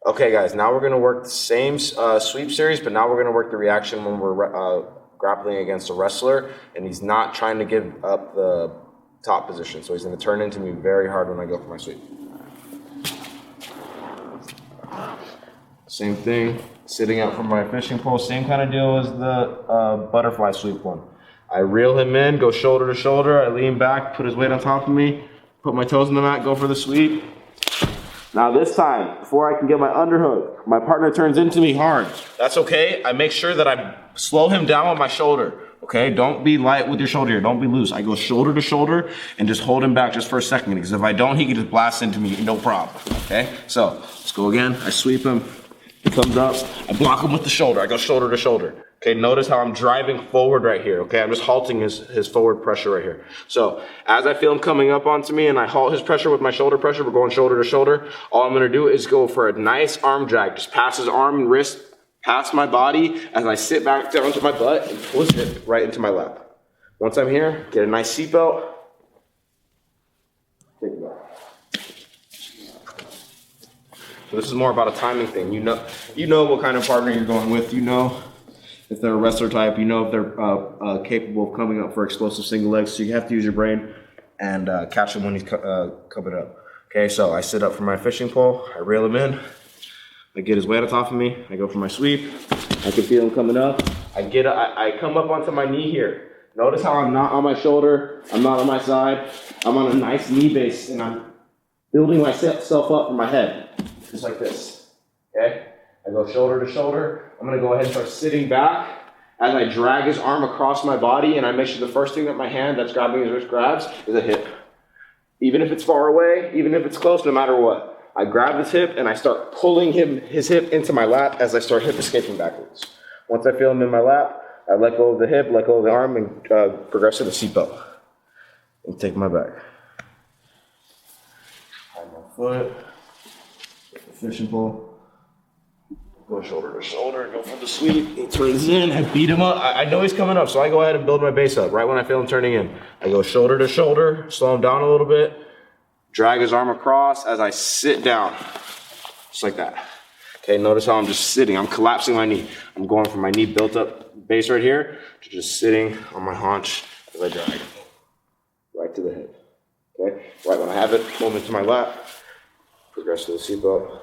Okay, guys, now we're going to work the same sweep series, but now we're going to work the reaction when we're grappling against a wrestler, and he's not trying to give up the top position. So he's going to turn into me very hard when I go for my sweep. Same thing, sitting out from my fishing pole, same kind of deal as the butterfly sweep one. I reel him in, go shoulder to shoulder, I lean back, put his weight on top of me, put my toes in the mat, go for the sweep. Now this time, before I can get my underhook, my partner turns into me hard. That's okay. I make sure that I slow him down with my shoulder. Okay, don't be light with your shoulder here. Don't be loose. I go shoulder to shoulder and just hold him back just for a second, because if I don't, he can just blast into me, no problem. Okay, so let's go again. I sweep him. He comes up. I block him with the shoulder. I go shoulder to shoulder. Okay, notice how I'm driving forward right here. Okay, I'm just halting his forward pressure right here. So as I feel him coming up onto me and I halt his pressure with my shoulder pressure, we're going shoulder to shoulder. All I'm gonna do is go for a nice arm drag. Just pass his arm and wrist past my body as I sit back down to my butt and pull his hip right into my lap. Once I'm here, get a nice seatbelt. Take it back. So this is more about a timing thing. You know what kind of partner you're going with. You know if they're a wrestler type, you know if they're capable of coming up for explosive single legs, so you have to use your brain and catch him when he's coming up. Okay, so I sit up from my fishing pole, I reel him in, I get his weight on top of me, I go for my sweep, I can feel him coming up, I come up onto my knee here. Notice how I'm not on my shoulder, I'm not on my side, I'm on a nice knee base, and I'm building myself up from my head, just like this, okay? I go shoulder to shoulder. I'm gonna go ahead and start sitting back as I drag his arm across my body, and I make sure the first thing that my hand that's grabbing his wrist grabs is a hip. Even if it's far away, even if it's close, no matter what. I grab his hip and I start pulling his hip into my lap as I start hip escaping backwards. Once I feel him in my lap, I let go of the hip, let go of the arm, and progress to the seatbelt. And take my back. Hide my foot, get the fishing pole. Go shoulder to shoulder, go for the sweep. He turns in, I beat him up. I know he's coming up, so I go ahead and build my base up right when I feel him turning in. I go shoulder to shoulder, slow him down a little bit, drag his arm across as I sit down, just like that. Okay, notice how I'm just sitting. I'm collapsing my knee. I'm going from my knee built up base right here to just sitting on my haunch as I drag right to the hip. Okay, right when I have it, pull him into my lap, progress to the seatbelt.